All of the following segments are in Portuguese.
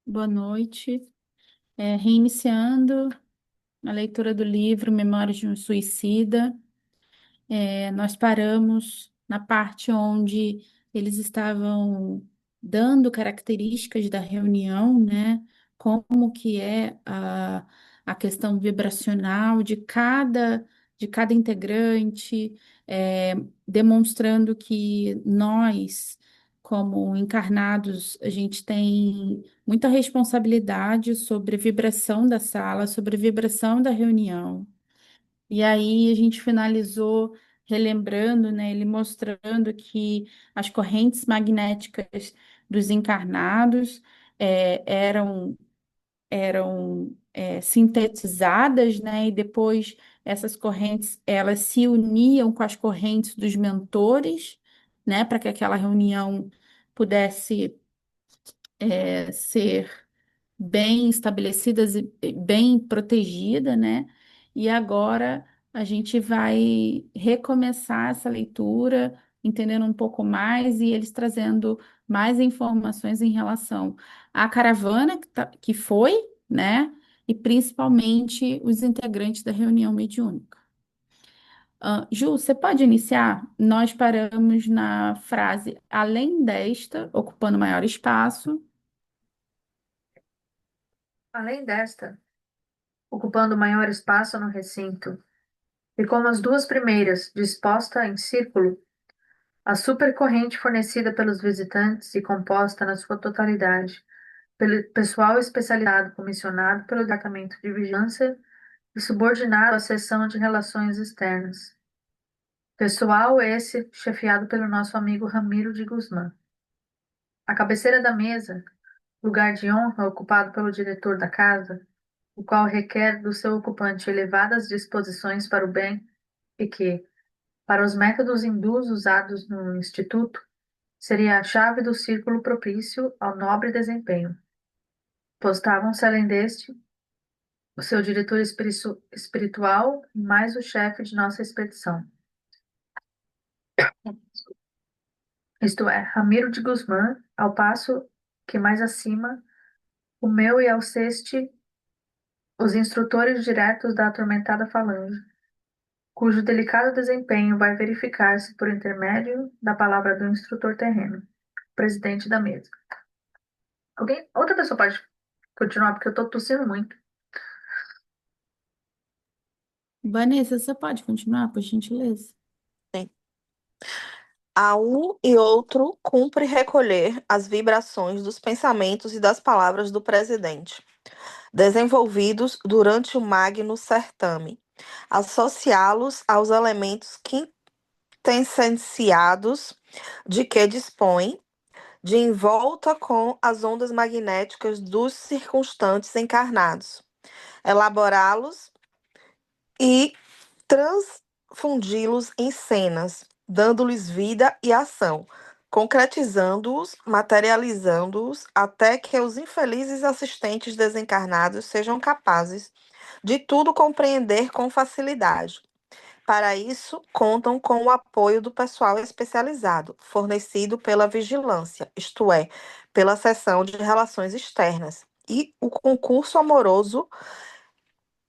Boa noite. Reiniciando a leitura do livro Memórias de um Suicida. Nós paramos na parte onde eles estavam dando características da reunião, né? Como que é a questão vibracional de cada integrante, é, demonstrando que nós, como encarnados, a gente tem muita responsabilidade sobre a vibração da sala, sobre a vibração da reunião. E aí a gente finalizou relembrando, né, ele mostrando que as correntes magnéticas dos encarnados eram sintetizadas, né, e depois essas correntes elas se uniam com as correntes dos mentores, né, para que aquela reunião pudesse ser bem estabelecidas e bem protegida, né? E agora a gente vai recomeçar essa leitura, entendendo um pouco mais e eles trazendo mais informações em relação à caravana que foi, né? E principalmente os integrantes da reunião mediúnica. Ju, você pode iniciar? Nós paramos na frase além desta, ocupando maior espaço. Além desta, ocupando maior espaço no recinto, e como as duas primeiras, disposta em círculo, a supercorrente fornecida pelos visitantes e composta na sua totalidade pelo pessoal especializado comissionado pelo Departamento de Vigilância e subordinado à seção de Relações Externas. Pessoal esse chefiado pelo nosso amigo Ramiro de Guzmán. À cabeceira da mesa, lugar de honra ocupado pelo diretor da casa, o qual requer do seu ocupante elevadas disposições para o bem e que, para os métodos hindus usados no Instituto, seria a chave do círculo propício ao nobre desempenho. Postavam-se além deste o seu diretor espiritual e mais o chefe de nossa expedição, isto é, Ramiro de Guzmán, ao passo que mais acima, o meu e Alceste, os instrutores diretos da atormentada falange, cujo delicado desempenho vai verificar-se por intermédio da palavra do instrutor terreno, presidente da mesa. Outra pessoa pode continuar, porque eu tô tossindo muito. Vanessa, você pode continuar, por gentileza? Sim. A um e outro cumpre recolher as vibrações dos pensamentos e das palavras do presidente, desenvolvidos durante o magno certame, associá-los aos elementos quintessenciados de que dispõe, de envolta com as ondas magnéticas dos circunstantes encarnados, elaborá-los e transfundi-los em cenas, dando-lhes vida e ação, concretizando-os, materializando-os, até que os infelizes assistentes desencarnados sejam capazes de tudo compreender com facilidade. Para isso, contam com o apoio do pessoal especializado, fornecido pela vigilância, isto é, pela seção de relações externas, e o concurso amoroso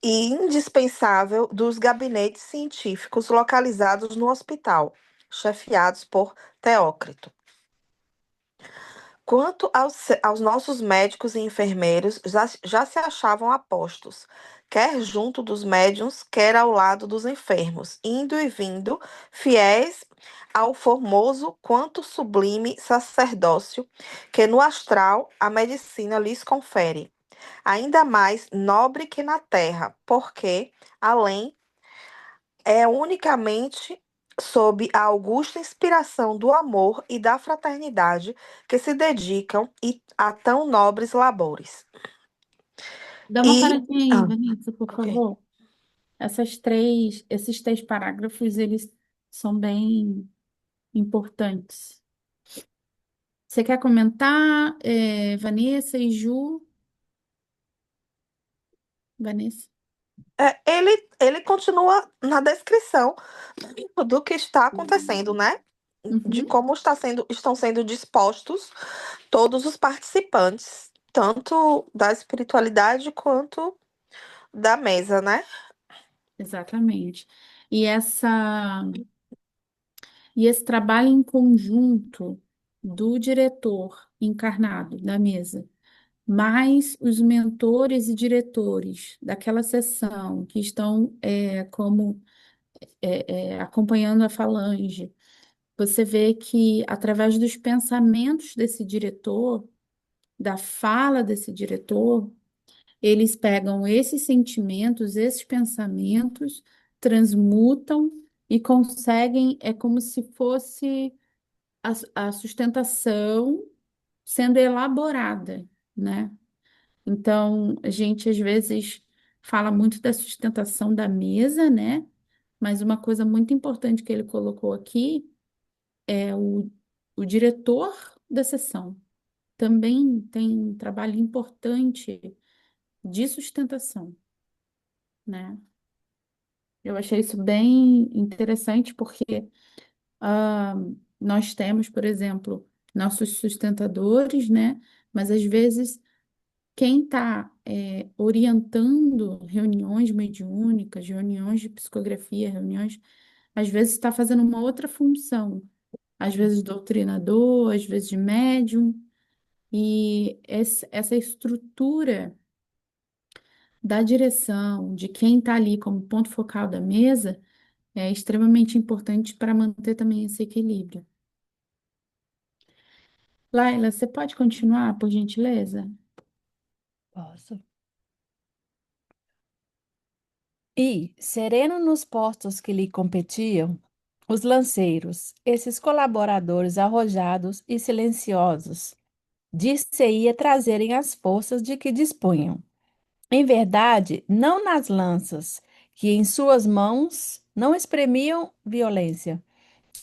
e indispensável dos gabinetes científicos localizados no hospital, chefiados por Teócrito. Quanto aos nossos médicos e enfermeiros, já se achavam apostos, quer junto dos médiuns, quer ao lado dos enfermos, indo e vindo, fiéis ao formoso quanto sublime sacerdócio que no astral a medicina lhes confere, ainda mais nobre que na terra, porque, além, é unicamente sob a augusta inspiração do amor e da fraternidade que se dedicam a tão nobres labores. Dá uma E. paradinha aí, Ah, Vanessa, por ok. favor. Esses três parágrafos, eles são bem importantes. Você quer comentar, Vanessa e Ju? Vanessa? Ele continua na descrição do que está acontecendo, né? De Uhum. como estão sendo dispostos todos os participantes, tanto da espiritualidade quanto da mesa, né? Exatamente. E essa e esse trabalho em conjunto do diretor encarnado da mesa, mais os mentores e diretores daquela sessão que estão acompanhando a falange, você vê que através dos pensamentos desse diretor, da fala desse diretor, eles pegam esses sentimentos, esses pensamentos, transmutam e conseguem, é como se fosse a sustentação sendo elaborada, né? Então, a gente às vezes fala muito da sustentação da mesa, né? Mas uma coisa muito importante que ele colocou aqui é o diretor da sessão. Também tem um trabalho importante de sustentação, né? Eu achei isso bem interessante porque ah, nós temos, por exemplo, nossos sustentadores, né? Mas às vezes quem está orientando reuniões mediúnicas, reuniões de psicografia, reuniões, às vezes está fazendo uma outra função, às vezes doutrinador, às vezes de médium, e essa estrutura da direção, de quem está ali como ponto focal da mesa, é extremamente importante para manter também esse equilíbrio. Laila, você pode continuar, por gentileza? Posso. E, sereno nos postos que lhe competiam, os lanceiros, esses colaboradores arrojados e silenciosos, dir-se-ia trazerem as forças de que dispunham. Em verdade, não nas lanças, que em suas mãos não espremiam violência,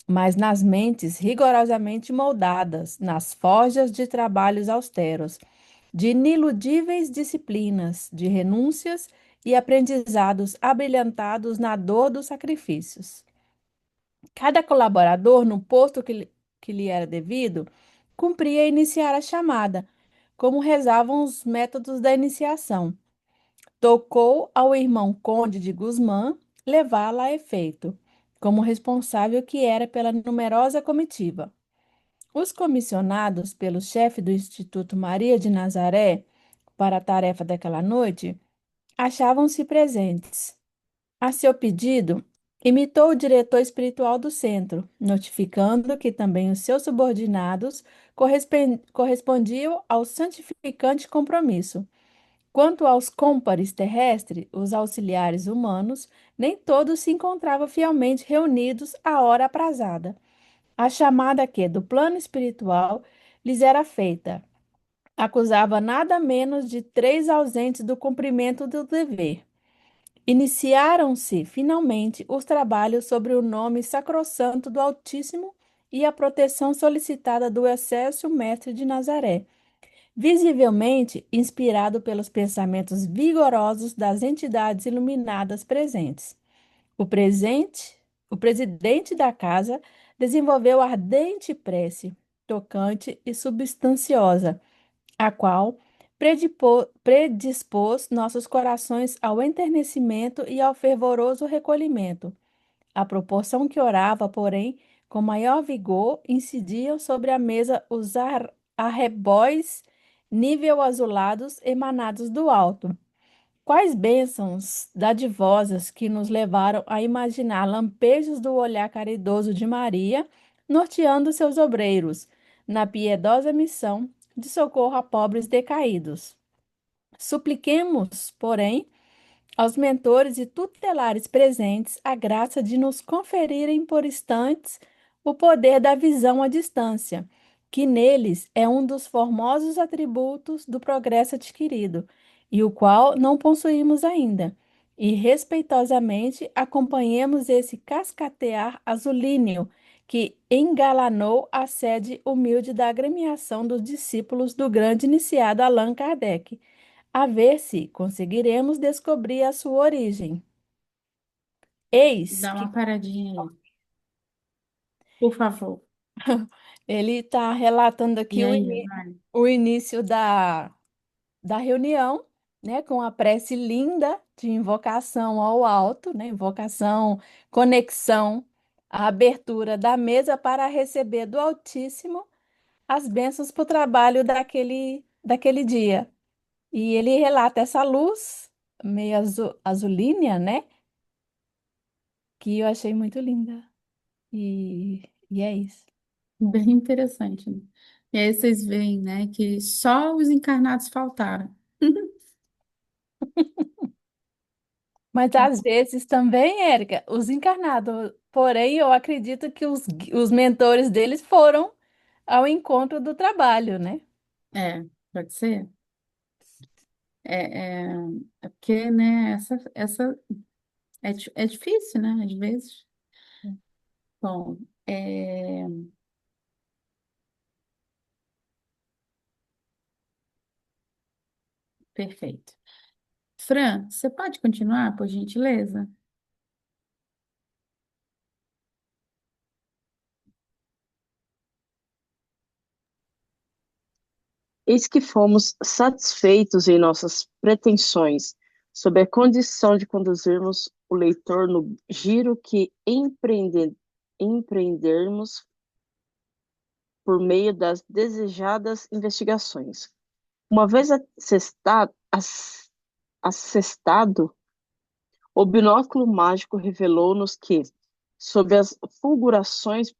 mas nas mentes rigorosamente moldadas, nas forjas de trabalhos austeros, de iniludíveis disciplinas, de renúncias e aprendizados abrilhantados na dor dos sacrifícios. Cada colaborador, no posto que lhe era devido, cumpria iniciar a chamada, como rezavam os métodos da iniciação. Tocou ao irmão Conde de Guzmã levá-la a efeito, como responsável que era pela numerosa comitiva. Os comissionados pelo chefe do Instituto Maria de Nazaré para a tarefa daquela noite achavam-se presentes. A seu pedido, imitou o diretor espiritual do centro, notificando que também os seus subordinados correspondiam ao santificante compromisso. Quanto aos cômpares terrestres, os auxiliares humanos, nem todos se encontravam fielmente reunidos à hora aprazada. A chamada que, do plano espiritual, lhes era feita, acusava nada menos de 3 ausentes do cumprimento do dever. Iniciaram-se, finalmente, os trabalhos sobre o nome sacrossanto do Altíssimo e a proteção solicitada do excelso Mestre de Nazaré, visivelmente inspirado pelos pensamentos vigorosos das entidades iluminadas presentes. O presente, o presidente da casa desenvolveu ardente prece, tocante e substanciosa, a qual predispôs nossos corações ao enternecimento e ao fervoroso recolhimento. À proporção que orava, porém, com maior vigor, incidiam sobre a mesa os arrebóis nível azulados emanados do alto. Quais bênçãos dadivosas que nos levaram a imaginar lampejos do olhar caridoso de Maria, norteando seus obreiros, na piedosa missão de socorro a pobres decaídos. Supliquemos, porém, aos mentores e tutelares presentes a graça de nos conferirem por instantes o poder da visão à distância, que neles é um dos formosos atributos do progresso adquirido, e o qual não possuímos ainda. E respeitosamente acompanhemos esse cascatear azulíneo que engalanou a sede humilde da agremiação dos discípulos do grande iniciado Allan Kardec, a ver se conseguiremos descobrir a sua origem. Eis Dá que uma paradinha aí, por favor. ele está relatando E aqui aí, vai. o início da. da reunião, né, com a prece linda de invocação ao alto, né, invocação, conexão, a abertura da mesa para receber do Altíssimo as bênçãos para o trabalho daquele dia. E ele relata essa luz meio azulínea, né, que eu achei muito linda. E é isso. Bem interessante, né? E aí vocês veem, né, que só os encarnados faltaram. Mas às vezes também, Érica, os encarnados, porém, eu acredito que os mentores deles foram ao encontro do trabalho, né? É, pode ser. É, é, é porque, né, essa é difícil, né, às vezes. Bom, perfeito. Fran, você pode continuar, por gentileza? Eis que fomos satisfeitos em nossas pretensões, sob a condição de conduzirmos o leitor no giro que empreendermos por meio das desejadas investigações. Uma vez assestado, o binóculo mágico revelou-nos que, sob as fulgurações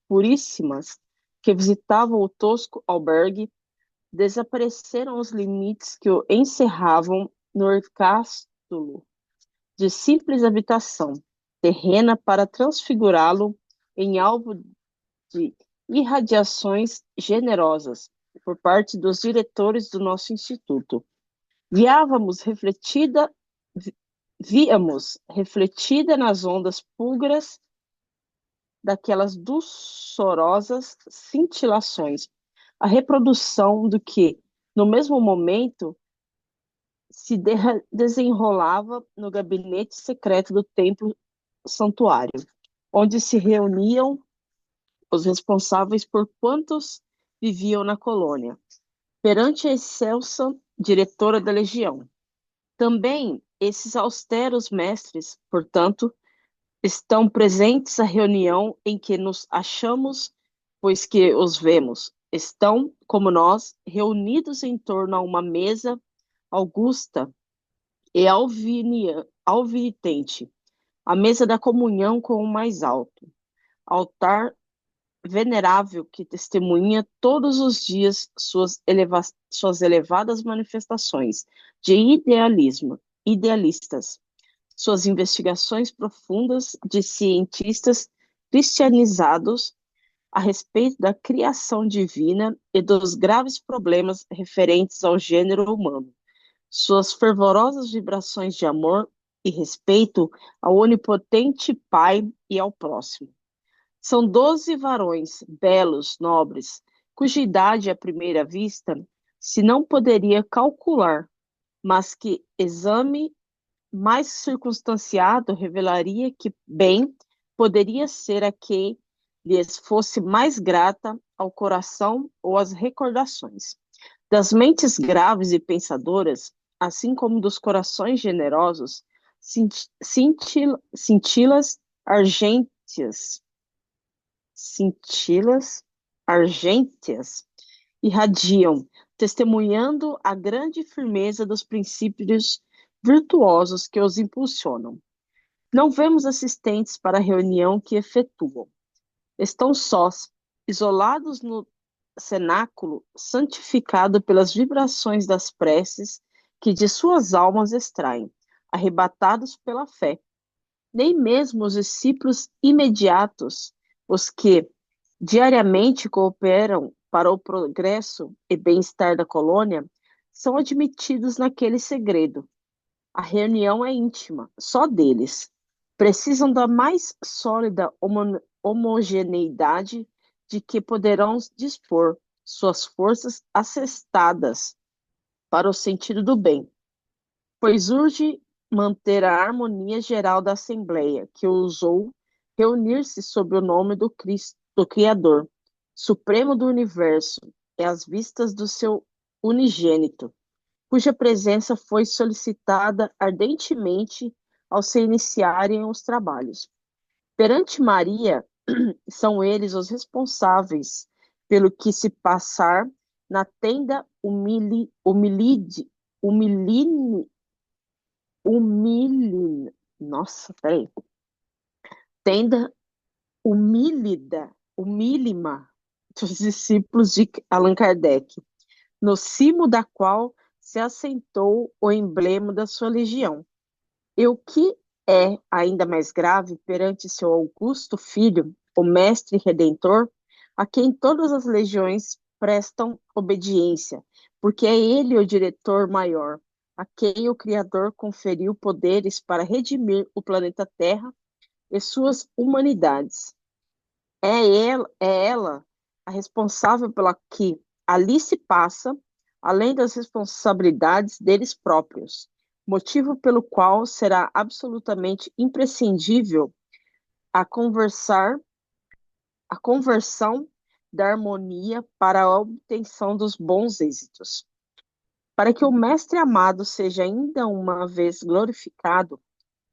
puríssimas que visitavam o tosco albergue, desapareceram os limites que o encerravam no castelo de simples habitação terrena para transfigurá-lo em alvo de irradiações generosas por parte dos diretores do nosso instituto. Víamos refletida, víamos refletida nas ondas púlgras daquelas dulçorosas cintilações a reprodução do que, no mesmo momento, se desenrolava no gabinete secreto do templo santuário, onde se reuniam os responsáveis por quantos viviam na colônia, perante a excelsa diretora da legião. Também esses austeros mestres, portanto, estão presentes à reunião em que nos achamos, pois que os vemos. Estão, como nós, reunidos em torno a uma mesa augusta e alvitente, a mesa da comunhão com o mais alto, altar venerável que testemunha todos os dias suas elevadas manifestações de idealistas, suas investigações profundas de cientistas cristianizados a respeito da criação divina e dos graves problemas referentes ao gênero humano, suas fervorosas vibrações de amor e respeito ao onipotente Pai e ao próximo. São 12 varões, belos, nobres, cuja idade, à primeira vista, se não poderia calcular, mas que exame mais circunstanciado revelaria que bem poderia ser a quem lhes fosse mais grata ao coração ou às recordações. Das mentes graves e pensadoras, assim como dos corações generosos, cintilas argênteas, cintilas argênteas irradiam, testemunhando a grande firmeza dos princípios virtuosos que os impulsionam. Não vemos assistentes para a reunião que efetuam. Estão sós, isolados no cenáculo, santificado pelas vibrações das preces que de suas almas extraem, arrebatados pela fé. Nem mesmo os discípulos imediatos, os que diariamente cooperam para o progresso e bem-estar da colônia, são admitidos naquele segredo. A reunião é íntima, só deles. Precisam da mais sólida homogeneidade de que poderão dispor suas forças assestadas para o sentido do bem, pois urge manter a harmonia geral da Assembleia, que ousou reunir-se sob o nome do Cristo, do Criador, Supremo do Universo, e às vistas do seu unigênito, cuja presença foi solicitada ardentemente ao se iniciarem os trabalhos. Perante Maria, são eles os responsáveis pelo que se passar na tenda nossa, peraí, tenda humílima dos discípulos de Allan Kardec, no cimo da qual se assentou o emblema da sua legião. E o que é ainda mais grave perante seu augusto filho, o mestre redentor, a quem todas as legiões prestam obediência, porque é ele o diretor maior, a quem o Criador conferiu poderes para redimir o planeta Terra e suas humanidades. É ela a responsável pela que ali se passa, além das responsabilidades deles próprios, motivo pelo qual será absolutamente imprescindível a conversão da harmonia para a obtenção dos bons êxitos. Para que o Mestre amado seja ainda uma vez glorificado,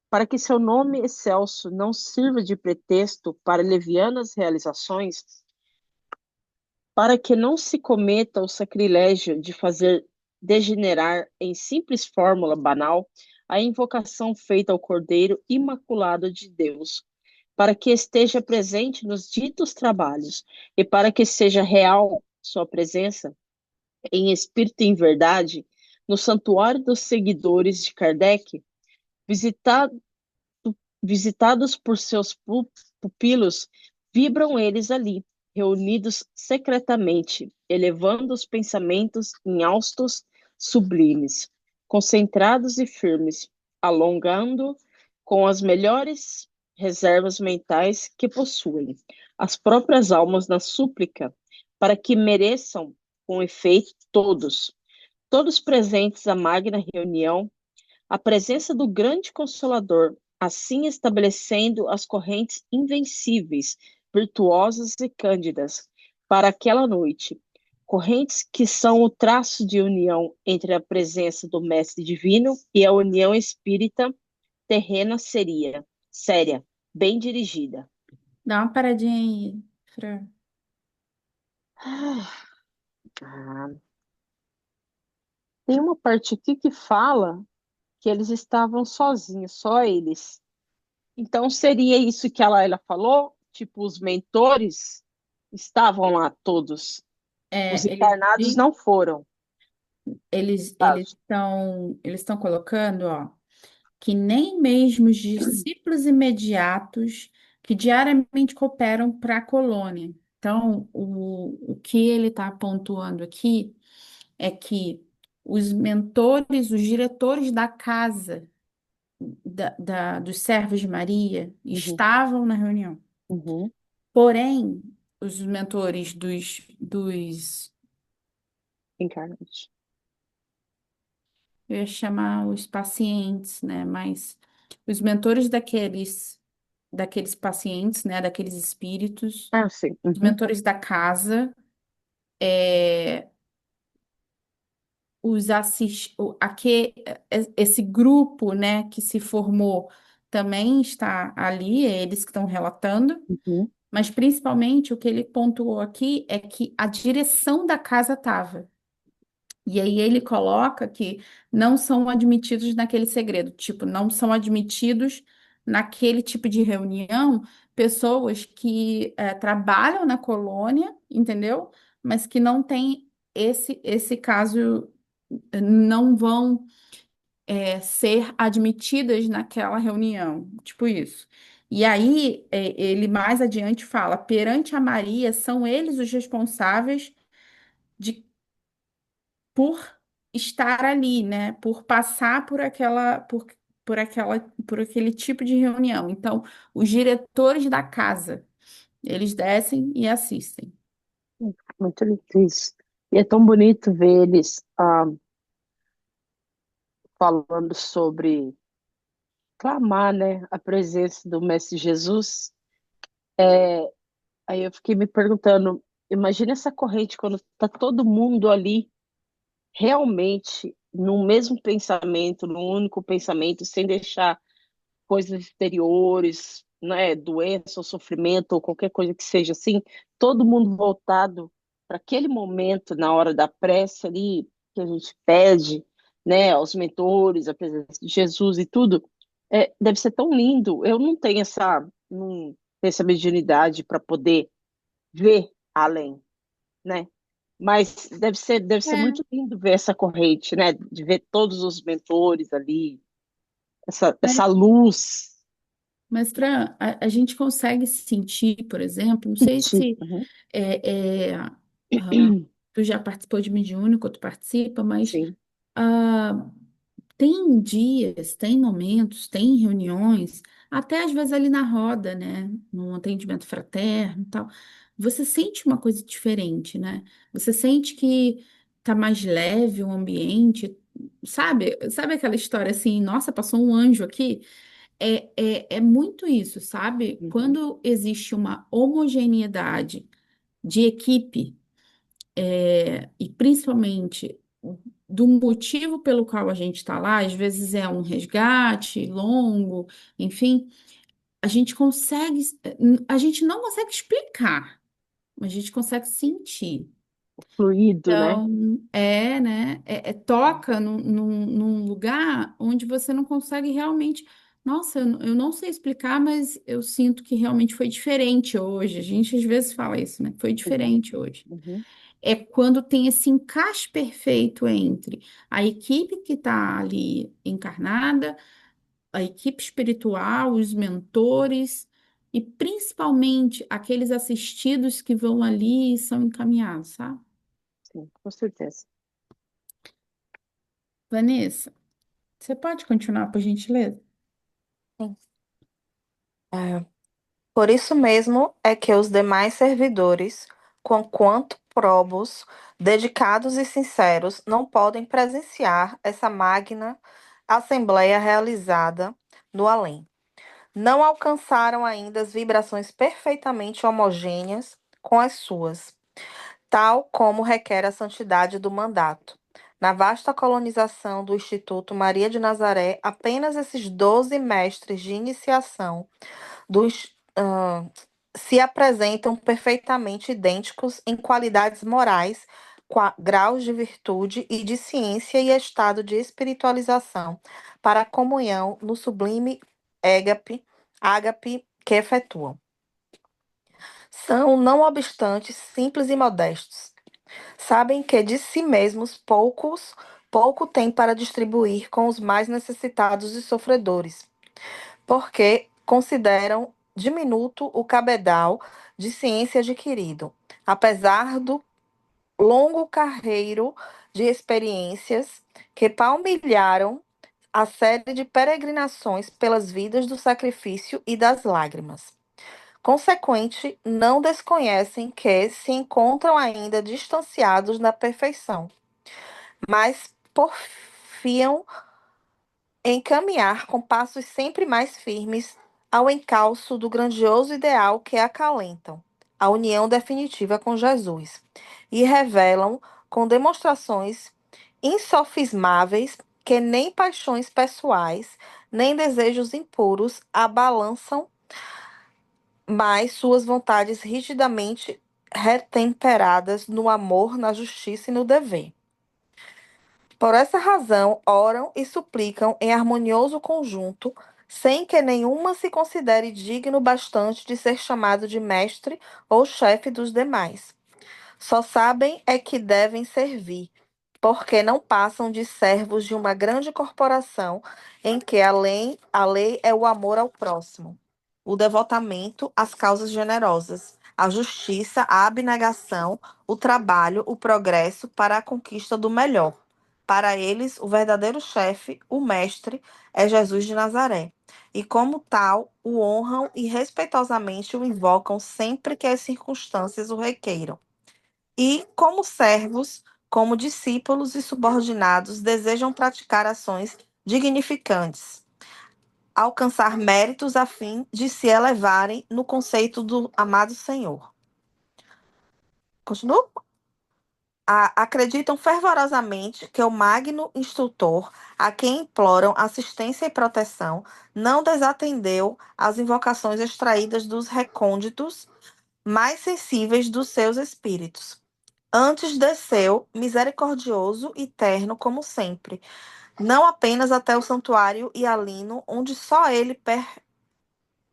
para que seu nome excelso não sirva de pretexto para levianas realizações, para que não se cometa o sacrilégio de fazer degenerar em simples fórmula banal a invocação feita ao Cordeiro Imaculado de Deus, para que esteja presente nos ditos trabalhos e para que seja real sua presença, em espírito e em verdade, no santuário dos seguidores de Kardec, visitado visitados por seus pupilos, vibram eles ali, reunidos secretamente, elevando os pensamentos em haustos sublimes, concentrados e firmes, alongando com as melhores reservas mentais que possuem as próprias almas na súplica, para que mereçam, com efeito, todos presentes à magna reunião, a presença do grande Consolador, assim estabelecendo as correntes invencíveis, virtuosas e cândidas para aquela noite, correntes que são o traço de união entre a presença do Mestre Divino e a união espírita terrena séria, bem dirigida. Dá uma paradinha aí, Fran. Ah, tem uma parte aqui que fala que eles estavam sozinhos, só eles. Então, seria isso que a Laila falou? Tipo, os mentores estavam lá todos. Os É, encarnados não foram. eles estão colocando, ó, que nem mesmo os discípulos imediatos que diariamente cooperam para a colônia. Então, o que ele está pontuando aqui é que os mentores, os diretores da casa dos servos de Maria Uhum, estavam na reunião. uhum, Porém, os mentores encarnados. eu ia chamar os pacientes, né? Mas os mentores daqueles pacientes, né? Daqueles espíritos, Ah, sim. os Uhum, mentores da casa, é, os assist, esse grupo, né? Que se formou também está ali, é eles que estão relatando. uhum, Mas principalmente o que ele pontuou aqui é que a direção da casa estava. E aí ele coloca que não são admitidos naquele segredo, tipo, não são admitidos naquele tipo de reunião pessoas que trabalham na colônia, entendeu? Mas que não têm esse caso, não vão ser admitidas naquela reunião, tipo isso. E aí ele mais adiante fala, perante a Maria, são eles os responsáveis de por estar ali, né? Por passar por aquele tipo de reunião. Então, os diretores da casa, eles descem e assistem. muito lindo isso. E é tão bonito ver eles falando sobre clamar, né, a presença do Mestre Jesus. Aí eu fiquei me perguntando, imagina essa corrente quando tá todo mundo ali realmente num mesmo pensamento, num único pensamento, sem deixar coisas exteriores, né, doença ou sofrimento ou qualquer coisa que seja assim, todo mundo voltado para aquele momento na hora da prece ali que a gente pede, né, aos mentores, a presença de Jesus e tudo, deve ser tão lindo. Eu não tenho essa mediunidade para poder ver além, né? Mas deve ser É, muito lindo ver essa corrente, né? De ver todos os mentores ali, essa mas, luz. mas a gente consegue sentir, por exemplo, não sei Sentir. se Uhum. é, é, ah, tu já participou de mediúnico, ou tu participa, mas Sim. ah, tem dias, tem momentos, tem reuniões, até às vezes ali na roda, né? No atendimento fraterno e tal. Você sente uma coisa diferente, né? Você sente que tá mais leve o ambiente, sabe? Sabe aquela história assim, nossa, passou um anjo aqui? É muito isso, sabe? Uhum. Quando existe uma homogeneidade de equipe, e principalmente do motivo pelo qual a gente está lá, às vezes é um resgate longo, enfim, a gente consegue, a gente não consegue explicar, mas a gente consegue sentir. Fluido, né? Então, né? Toca num lugar onde você não consegue realmente. Nossa, eu não sei explicar, mas eu sinto que realmente foi diferente hoje. A gente às vezes fala isso, né? Foi Uhum. diferente hoje. Uhum. É quando tem esse encaixe perfeito entre a equipe que está ali encarnada, a equipe espiritual, os mentores e principalmente aqueles assistidos que vão ali e são encaminhados, sabe? Sim, com certeza. Vanessa, você pode continuar, por gentileza? Sim. É, por isso mesmo é que os demais servidores, conquanto probos, dedicados e sinceros, não podem presenciar essa magna assembleia realizada no além. Não alcançaram ainda as vibrações perfeitamente homogêneas com as suas, tal como requer a santidade do mandato. Na vasta colonização do Instituto Maria de Nazaré, apenas esses 12 mestres de iniciação dos, se apresentam perfeitamente idênticos em qualidades morais, graus de virtude e de ciência e estado de espiritualização, para a comunhão no sublime ágape que efetuam. São, não obstante, simples e modestos. Sabem que de si mesmos pouco têm para distribuir com os mais necessitados e sofredores, porque consideram diminuto o cabedal de ciência adquirido, apesar do longo carreiro de experiências que palmilharam a série de peregrinações pelas vidas do sacrifício e das lágrimas. Consequente, não desconhecem que se encontram ainda distanciados da perfeição, mas porfiam em caminhar com passos sempre mais firmes ao encalço do grandioso ideal que acalentam, a união definitiva com Jesus, e revelam com demonstrações insofismáveis que nem paixões pessoais, nem desejos impuros abalançam mais suas vontades rigidamente retemperadas no amor, na justiça e no dever. Por essa razão, oram e suplicam em harmonioso conjunto, sem que nenhuma se considere digno bastante de ser chamado de mestre ou chefe dos demais. Só sabem é que devem servir, porque não passam de servos de uma grande corporação em que a lei é o amor ao próximo, o devotamento às causas generosas, a justiça, a abnegação, o trabalho, o progresso para a conquista do melhor. Para eles, o verdadeiro chefe, o mestre, é Jesus de Nazaré. E como tal, o honram e respeitosamente o invocam sempre que as circunstâncias o requeiram. E, como servos, como discípulos e subordinados, desejam praticar ações dignificantes, alcançar méritos a fim de se elevarem no conceito do amado Senhor. Continua? acreditam fervorosamente que o magno instrutor, a quem imploram assistência e proteção, não desatendeu às invocações extraídas dos recônditos mais sensíveis dos seus espíritos. Antes desceu, misericordioso e terno como sempre, não apenas até o santuário hialino, onde só ele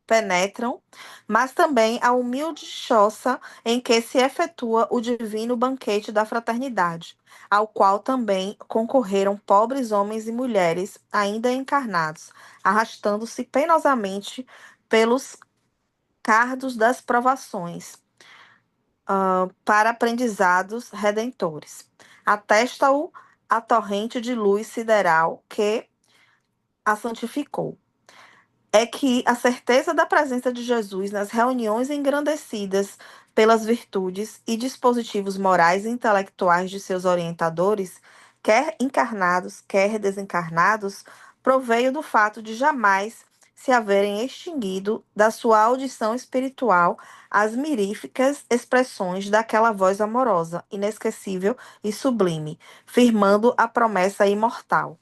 penetram, mas também a humilde choça em que se efetua o divino banquete da fraternidade, ao qual também concorreram pobres homens e mulheres ainda encarnados, arrastando-se penosamente pelos cardos das provações, para aprendizados redentores. Atesta-o a torrente de luz sideral que a santificou. É que a certeza da presença de Jesus nas reuniões engrandecidas pelas virtudes e dispositivos morais e intelectuais de seus orientadores, quer encarnados, quer desencarnados, proveio do fato de jamais se haverem extinguido da sua audição espiritual as miríficas expressões daquela voz amorosa, inesquecível e sublime, firmando a promessa imortal.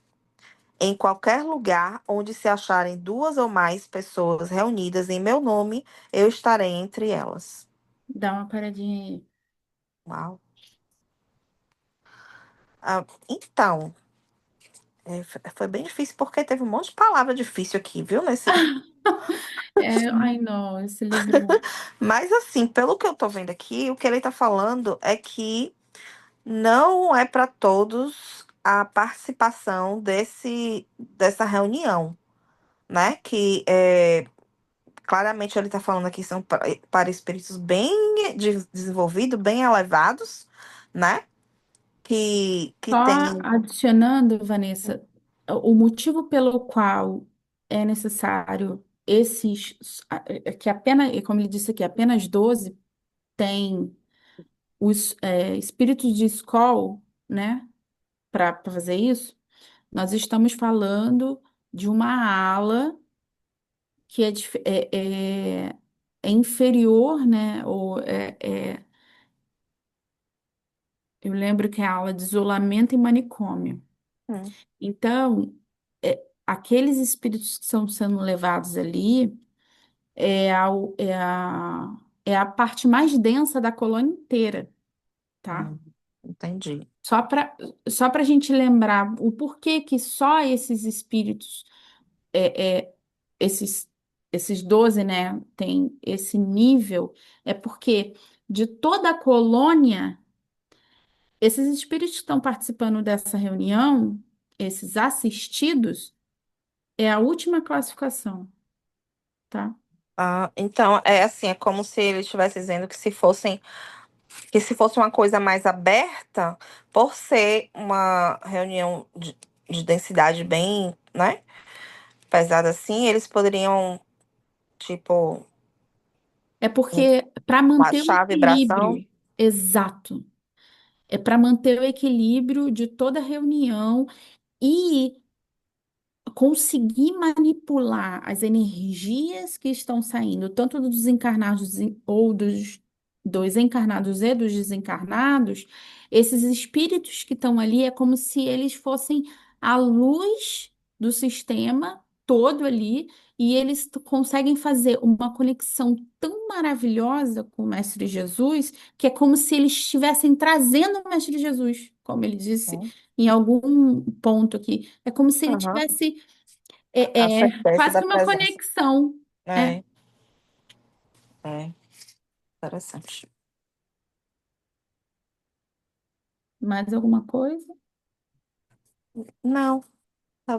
Em qualquer lugar onde se acharem duas ou mais pessoas reunidas em meu nome, eu estarei entre elas. Dá uma paradinha aí. Uau. Então, foi bem difícil porque teve um monte de palavra difícil aqui, viu? Ai, não, esse livro. Mas assim, pelo que eu tô vendo aqui, o que ele tá falando é que não é para todos a participação dessa reunião, né? Que claramente ele está falando aqui são para espíritos bem desenvolvidos, bem elevados, né? Que Só tem. adicionando, Vanessa, o motivo pelo qual é necessário que apenas, como ele disse aqui, apenas 12 têm os espíritos de escola, né, para fazer isso, nós estamos falando de uma ala que é inferior, né, eu lembro que é a ala de isolamento e manicômio. Hum, Então, aqueles espíritos que estão sendo levados ali é a parte mais densa da colônia inteira, tá? hum, entendi. Só para só para a gente lembrar o porquê que só esses espíritos, é, é, esses, esses 12, né, tem esse nível, é porque de toda a colônia, esses espíritos que estão participando dessa reunião, esses assistidos, é a última classificação, tá? Então, é assim, é como se ele estivesse dizendo que se fosse uma coisa mais aberta, por ser uma reunião de densidade bem, né, pesada assim, eles poderiam, tipo, É porque para manter o baixar a vibração. equilíbrio, exato, é para manter o equilíbrio de toda a reunião e conseguir manipular as energias que estão saindo, tanto dos desencarnados ou dos encarnados e dos desencarnados, esses espíritos que estão ali é como se eles fossem a luz do sistema todo ali, e eles conseguem fazer uma conexão tão maravilhosa com o Mestre Jesus, que é como se eles estivessem trazendo o Mestre Jesus, como ele disse Né? em algum ponto aqui. É como se ele Aham. tivesse A certeza quase da que uma presença. conexão. É, É, é interessante. mais alguma coisa? Não,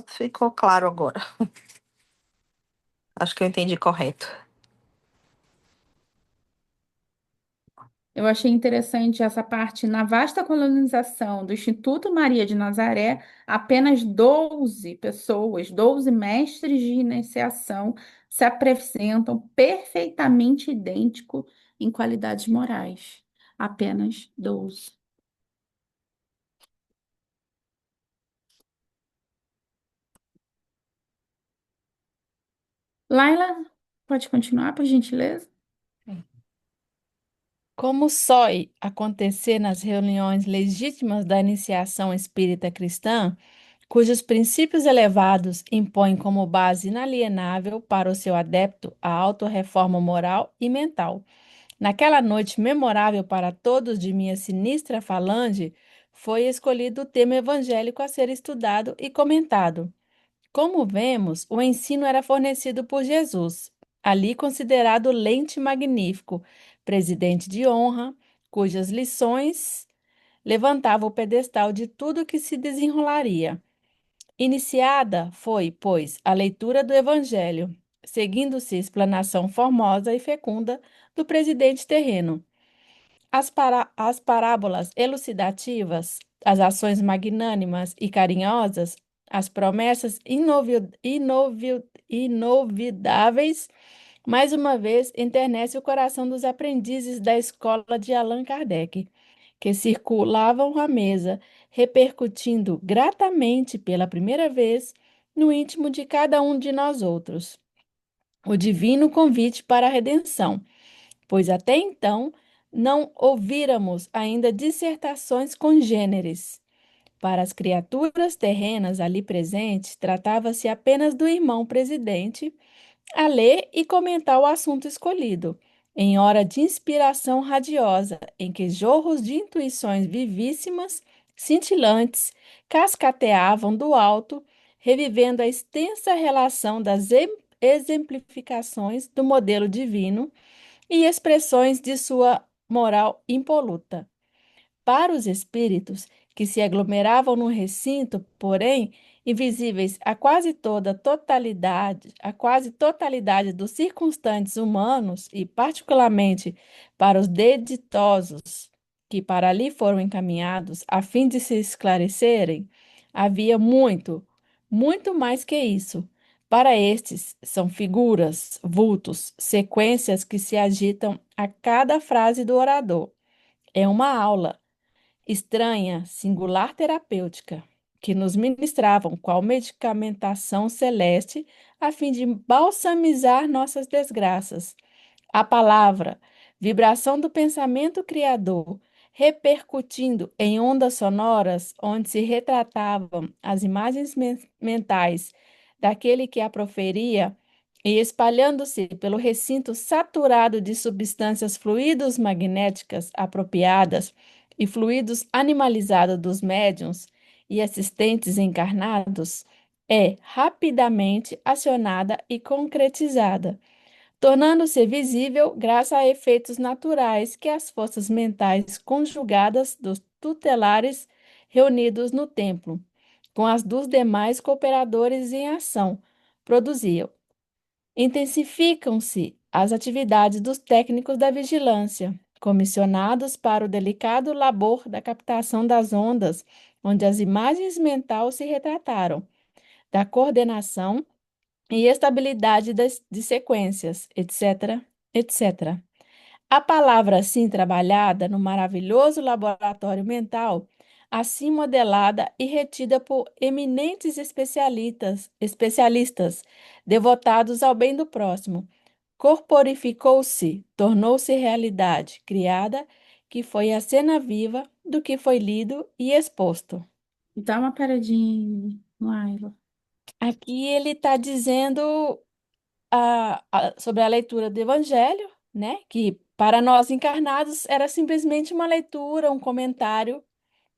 ficou claro agora. Acho que eu entendi correto. Eu achei interessante essa parte. Na vasta colonização do Instituto Maria de Nazaré, apenas 12 pessoas, 12 mestres de iniciação se apresentam perfeitamente idênticos em qualidades morais. Apenas 12. Laila, pode continuar, por gentileza? Como sói acontecer nas reuniões legítimas da iniciação espírita cristã, cujos princípios elevados impõem como base inalienável para o seu adepto a autorreforma moral e mental. Naquela noite memorável para todos de minha sinistra falange, foi escolhido o tema evangélico a ser estudado e comentado. Como vemos, o ensino era fornecido por Jesus, ali considerado lente magnífico, presidente de honra, cujas lições levantava o pedestal de tudo que se desenrolaria. Iniciada foi, pois, a leitura do Evangelho, seguindo-se explanação formosa e fecunda do presidente terreno. As parábolas elucidativas, as ações magnânimas e carinhosas, as promessas inovidáveis, mais uma vez enternece o coração dos aprendizes da escola de Allan Kardec, que circulavam à mesa, repercutindo gratamente pela primeira vez no íntimo de cada um de nós outros o divino convite para a redenção, pois até então não ouvíramos ainda dissertações congêneres. Para as criaturas terrenas ali presentes, tratava-se apenas do irmão presidente a ler e comentar o assunto escolhido, em hora de inspiração radiosa, em que jorros de intuições vivíssimas, cintilantes, cascateavam do alto, revivendo a extensa relação das exemplificações do modelo divino e expressões de sua moral impoluta. Para os espíritos que se aglomeravam no recinto, porém, invisíveis a quase totalidade dos circunstantes humanos e particularmente para os deditosos que para ali foram encaminhados a fim de se esclarecerem, havia muito, muito mais que isso. Para estes, são figuras, vultos, sequências que se agitam a cada frase do orador. É uma aula estranha, singular terapêutica, que nos ministravam qual medicamentação celeste a fim de balsamizar nossas desgraças. A palavra, vibração do pensamento criador, repercutindo em ondas sonoras onde se retratavam as imagens mentais daquele que a proferia e espalhando-se pelo recinto saturado de substâncias fluidos magnéticas apropriadas e fluidos animalizados dos médiuns e assistentes encarnados, é rapidamente acionada e concretizada tornando-se visível graças a efeitos naturais que as forças mentais conjugadas dos tutelares reunidos no templo, com as dos demais cooperadores em ação, produziam. Intensificam-se as atividades dos técnicos da vigilância, comissionados para o delicado labor da captação das ondas, onde as imagens mentais se retrataram, da coordenação e estabilidade de sequências, etc., etc. A palavra assim trabalhada no maravilhoso laboratório mental, assim modelada e retida por eminentes especialistas devotados ao bem do próximo, corporificou-se, tornou-se realidade criada, que foi a cena viva do que foi lido e exposto. Dá uma paradinha, Laila. Aqui ele está dizendo sobre a leitura do Evangelho, né? Que para nós encarnados era simplesmente uma leitura, um comentário,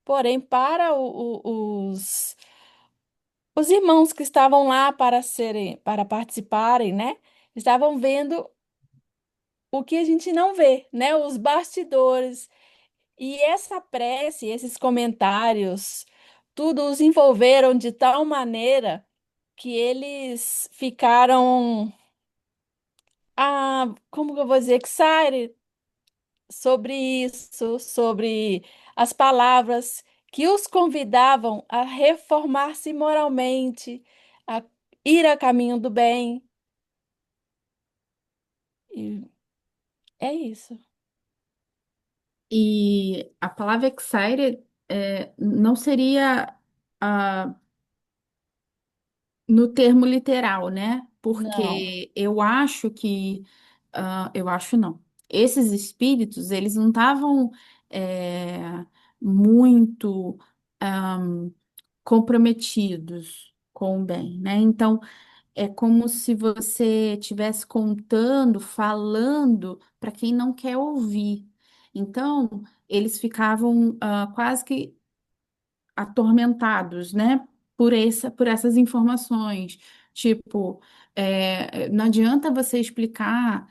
porém para os irmãos que estavam lá para participarem, né? Estavam vendo o que a gente não vê, né? Os bastidores. E essa prece, esses comentários, tudo os envolveram de tal maneira que eles ficaram como que eu vou dizer, excited sobre isso, sobre as palavras que os convidavam a reformar-se moralmente, a ir a caminho do bem. E é isso. E a palavra excited não seria no termo literal, né? Não. Porque eu acho que, eu acho não. esses espíritos, eles não estavam é, muito comprometidos com o bem, né? Então, é como se você estivesse contando, falando para quem não quer ouvir. Então, eles ficavam quase que atormentados, né, por essas informações. Tipo, não adianta você explicar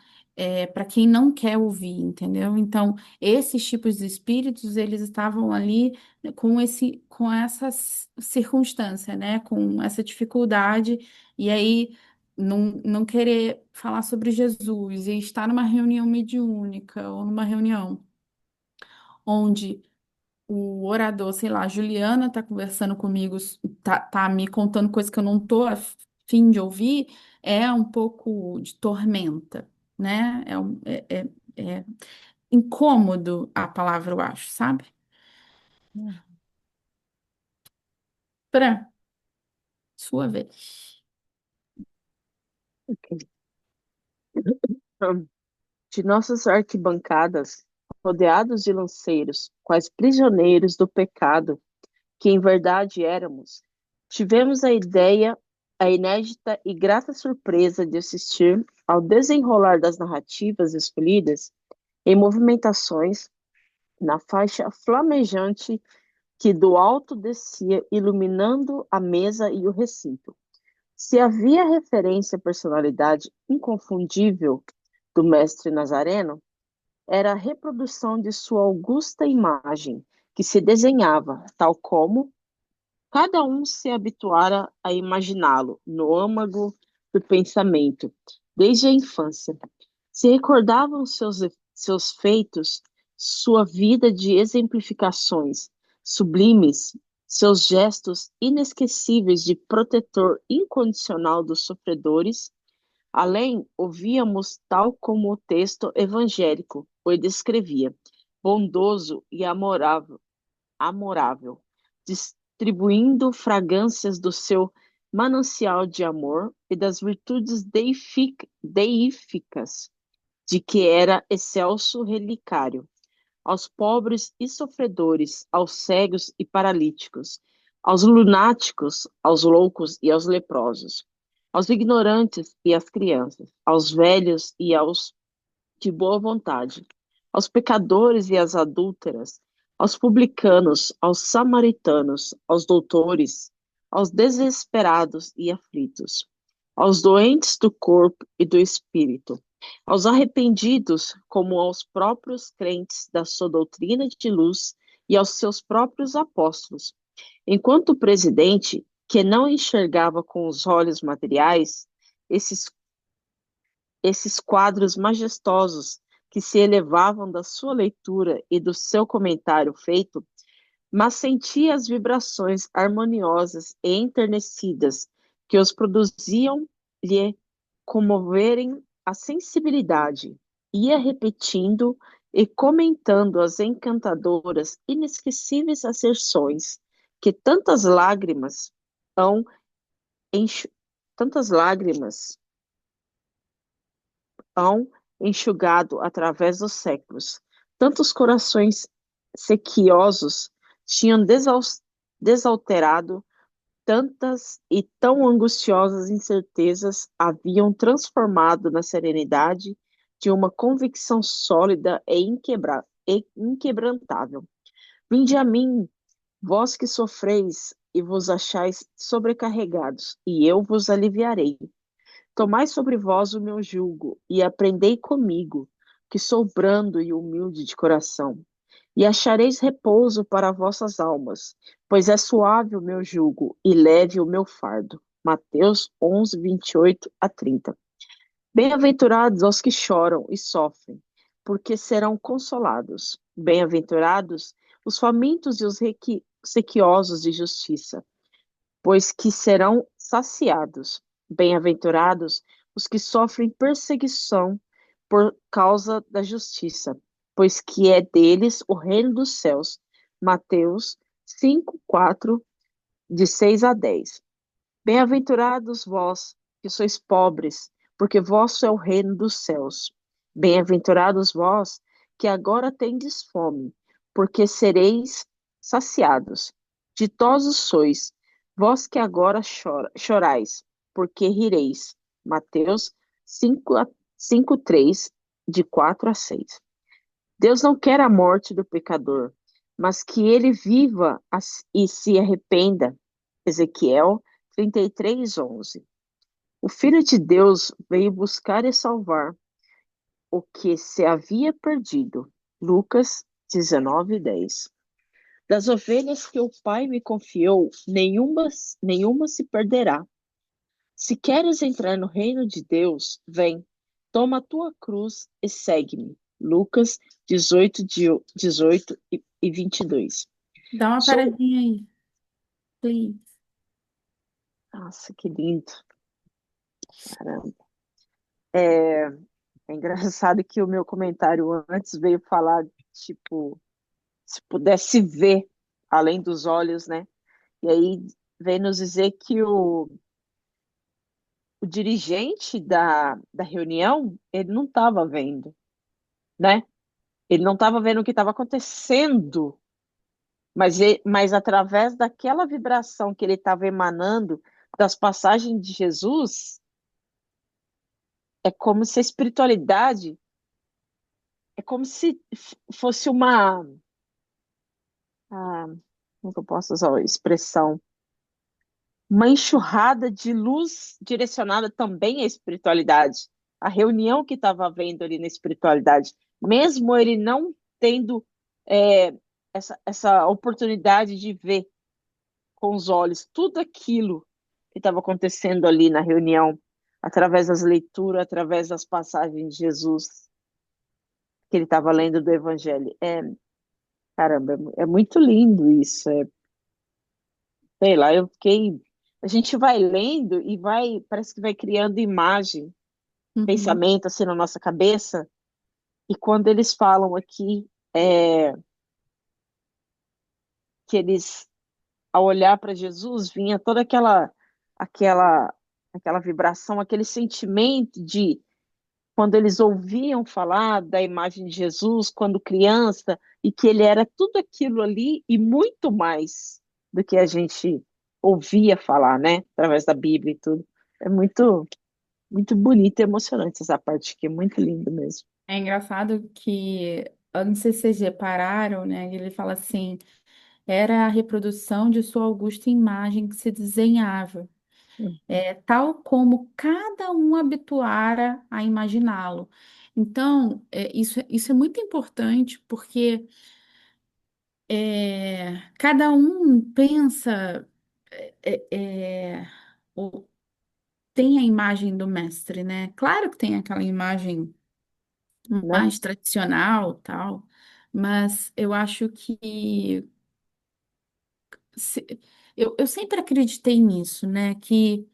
para quem não quer ouvir, entendeu? Então, esses tipos de espíritos, eles estavam ali com essa circunstância, né, com essa dificuldade, e aí não querer falar sobre Jesus e estar numa reunião mediúnica ou numa reunião onde o orador, sei lá, a Juliana tá conversando comigo, tá me contando coisas que eu não tô a fim de ouvir, é um pouco de tormenta, né? É incômodo a palavra, eu acho, sabe? Hum. Pra sua vez. Ok. De nossas arquibancadas, rodeados de lanceiros, quais prisioneiros do pecado, que em verdade éramos, tivemos a inédita e grata surpresa de assistir ao desenrolar das narrativas escolhidas em movimentações na faixa flamejante que do alto descia, iluminando a mesa e o recinto. Se havia referência à personalidade inconfundível do mestre Nazareno, era a reprodução de sua augusta imagem, que se desenhava, tal como cada um se habituara a imaginá-lo no âmago do pensamento, desde a infância. Se recordavam seus feitos, sua vida de exemplificações sublimes, seus gestos inesquecíveis de protetor incondicional dos sofredores. Além, ouvíamos tal como o texto evangélico o descrevia, bondoso e amorável, distribuindo fragrâncias do seu manancial de amor e das virtudes deíficas de que era excelso relicário, aos pobres e sofredores, aos cegos e paralíticos, aos lunáticos, aos loucos e aos leprosos, aos ignorantes e às crianças, aos velhos e aos de boa vontade, aos pecadores e às adúlteras, aos publicanos, aos samaritanos, aos doutores, aos desesperados e aflitos, aos doentes do corpo e do espírito, aos arrependidos, como aos próprios crentes da sua doutrina de luz e aos seus próprios apóstolos. Enquanto o presidente, que não enxergava com os olhos materiais, esses esses quadros majestosos que se elevavam da sua leitura e do seu comentário feito, mas sentia as vibrações harmoniosas e enternecidas que os produziam lhe comoverem a sensibilidade, ia repetindo e comentando as encantadoras, inesquecíveis asserções que hão enxu- tantas lágrimas hão enxugado através dos séculos. Tantos corações sequiosos tinham desalterado, tantas e tão angustiosas incertezas haviam transformado na serenidade de uma convicção sólida e inquebrantável. Vinde a mim, vós que sofreis e vos achais sobrecarregados, e eu vos aliviarei. Tomai sobre vós o meu jugo e aprendei comigo, que sou brando e humilde de coração, e achareis repouso para vossas almas, pois é suave o meu jugo e leve o meu fardo. Mateus 11, 28 a 30. Bem-aventurados os que choram e sofrem, porque serão consolados. Bem-aventurados os famintos e os sequiosos de justiça, pois que serão saciados. Bem-aventurados os que sofrem perseguição por causa da justiça, pois que é deles o reino dos céus. Mateus 5, 4, de 6 a 10. Bem-aventurados vós, que sois pobres, porque vosso é o reino dos céus. Bem-aventurados vós que agora tendes fome, porque sereis saciados. Ditosos sois, vós que agora chorais, porque rireis. Mateus 5:3, de 4 a 6. Deus não quer a morte do pecador, mas que ele viva e se arrependa. Ezequiel 33:11. O Filho de Deus veio buscar e salvar o que se havia perdido. Lucas 19:10. Das ovelhas que o Pai me confiou, nenhuma se perderá. Se queres entrar no reino de Deus, vem, toma a tua cruz e segue-me. Lucas 18 e 22. Dá uma Sou... paradinha aí, please. Nossa, que lindo. Caramba. É, é engraçado que o meu comentário antes veio falar, tipo, se pudesse ver além dos olhos, né? E aí vem nos dizer que o dirigente da reunião, ele não estava vendo, né? Ele não estava vendo o que estava acontecendo, mas através daquela vibração que ele estava emanando das passagens de Jesus, é como se a espiritualidade, é como se fosse como que eu posso usar a expressão? Uma enxurrada de luz direcionada também à espiritualidade. A reunião que estava havendo ali na espiritualidade, mesmo ele não tendo é, essa oportunidade de ver com os olhos tudo aquilo que estava acontecendo ali na reunião, através das leituras, através das passagens de Jesus que ele estava lendo do Evangelho. Caramba, é muito lindo isso. Sei lá, eu fiquei. A gente vai lendo e parece que vai criando imagem, Uhum. pensamento assim na nossa cabeça. E quando eles falam aqui que eles, ao olhar para Jesus, vinha toda aquela, aquela vibração, aquele sentimento de quando eles ouviam falar da imagem de Jesus quando criança e que ele era tudo aquilo ali e muito mais do que a gente ouvia falar, né? Através da Bíblia e tudo. É muito bonito e emocionante essa parte aqui, é muito lindo mesmo. É engraçado que, eu não sei se vocês repararam, né? Ele fala assim, era a reprodução de sua augusta imagem que se desenhava, tal como cada um habituara a imaginá-lo. Então, isso é muito importante porque cada um pensa, é, é, o- tem a imagem do mestre, né? Claro que tem aquela imagem Né? mais tradicional, tal, mas eu acho que se- eu sempre acreditei nisso, né? Que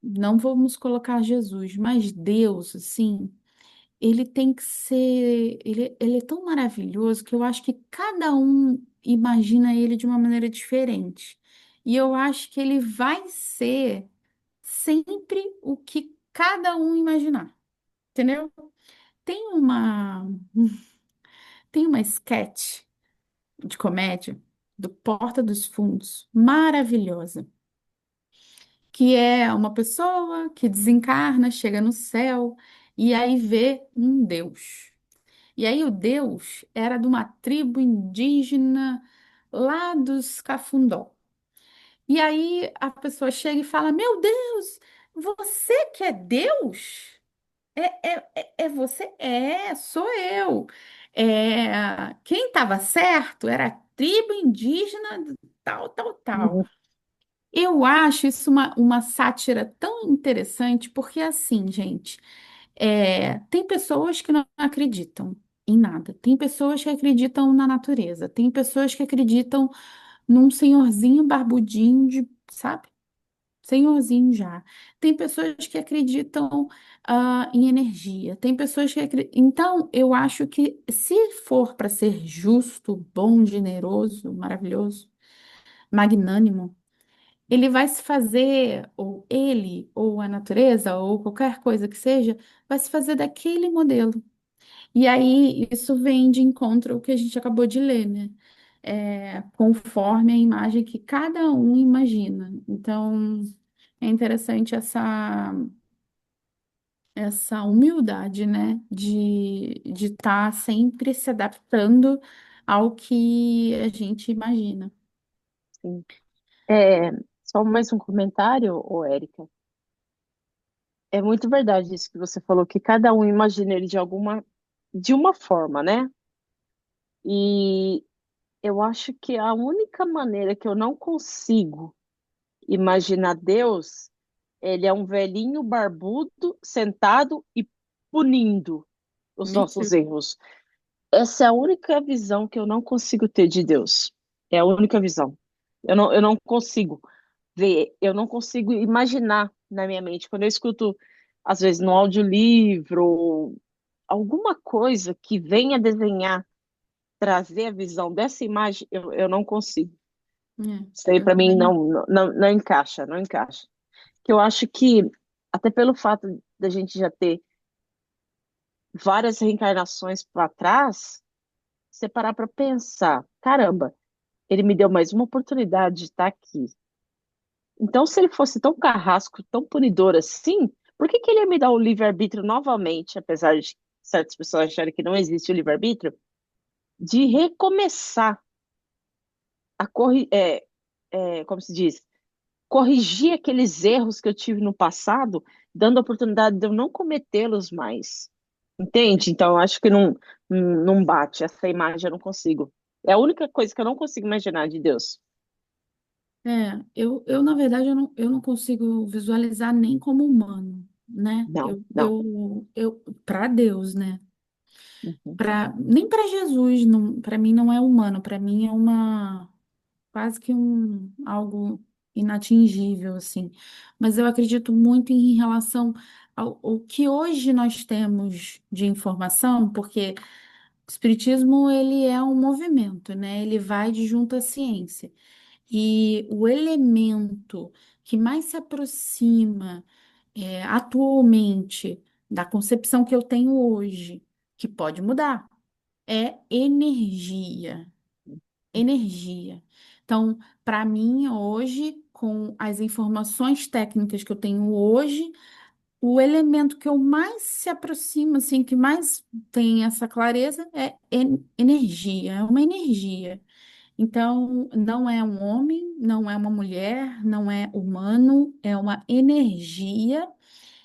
não vamos colocar Jesus, mas Deus, assim, ele tem que ser, ele é tão maravilhoso que eu acho que cada um imagina ele de uma maneira diferente. E eu acho que ele vai ser sempre o que cada um imaginar, entendeu? Tem uma, tem uma sketch de comédia do Porta dos Fundos, maravilhosa, que é uma pessoa que desencarna, chega no céu e aí vê um Deus. E aí o Deus era de uma tribo indígena lá dos Cafundó. E aí a pessoa chega e fala: Meu Deus, você que é Deus? É você? É, sou eu. Quem estava certo era a tribo indígena tal, tal, tal. Uhum. Eu acho isso uma sátira tão interessante, porque assim, gente, tem pessoas que não acreditam em nada, tem pessoas que acreditam na natureza, tem pessoas que acreditam num senhorzinho barbudinho de, sabe? Senhorzinho já. Tem pessoas que acreditam em energia, tem pessoas que acreditam. Então, eu acho que se for para ser justo, bom, generoso, maravilhoso, magnânimo, ele vai se fazer, ou ele, ou a natureza, ou qualquer coisa que seja, vai se fazer daquele modelo. E aí isso vem de encontro ao que a gente acabou de ler, né? Conforme a imagem que cada um imagina. Então, é interessante essa humildade, né? De estar sempre se adaptando ao que a gente imagina. Sim. É, só mais um comentário, ô Érica. É muito verdade isso que você falou, que cada um imagina ele de uma forma, né? E eu acho que a única maneira que eu não consigo imaginar Deus, ele é um velhinho barbudo sentado e punindo os Me nossos too. erros. Essa é a única visão que eu não consigo ter de Deus. É a única visão. Eu não consigo ver, eu não consigo imaginar na minha mente. Quando eu escuto, às vezes, no audiolivro, alguma coisa que venha desenhar, trazer a visão dessa imagem, eu não consigo. Isso aí Eu para mim também. não encaixa, não encaixa. Que eu acho que, até pelo fato da gente já ter várias reencarnações para trás, você parar para pensar, caramba, ele me deu mais uma oportunidade de estar aqui. Então, se ele fosse tão carrasco, tão punidor assim, por que que ele ia me dar o livre-arbítrio novamente, apesar de certas pessoas acharem que não existe o livre-arbítrio, de recomeçar a como se diz, corrigir aqueles erros que eu tive no passado, dando a oportunidade de eu não cometê-los mais. Entende? Então, eu acho que não bate. Essa imagem eu não consigo. É a única coisa que eu não consigo imaginar de Deus. Na verdade, eu não consigo visualizar nem como humano, né? Não, não. Para Deus, né? Uhum. Nem para Jesus, não, para mim não é humano, para mim é quase que algo inatingível, assim. Mas eu acredito muito em relação ao que hoje nós temos de informação, porque o Espiritismo, ele é um movimento, né? Ele vai de junto à ciência. E o elemento que mais se aproxima atualmente da concepção que eu tenho hoje, que pode mudar, é energia. Energia. Então, para mim, hoje, com as informações técnicas que eu tenho hoje, o elemento que eu mais se aproxima, assim, que mais tem essa clareza é energia, é uma energia. Então, não é um homem, não é uma mulher, não é humano, é uma energia,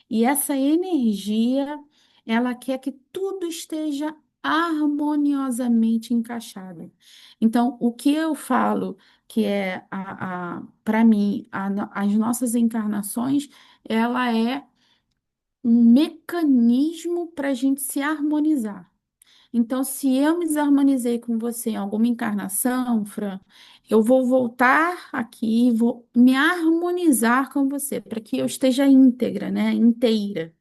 e essa energia, ela quer que tudo esteja harmoniosamente encaixado. Então, o que eu falo que é para mim, as nossas encarnações, ela é um mecanismo para a gente se harmonizar. Então, se eu me desarmonizei com você em alguma encarnação, Fran, eu vou voltar aqui e vou me harmonizar com você, para que eu esteja íntegra, né? Inteira.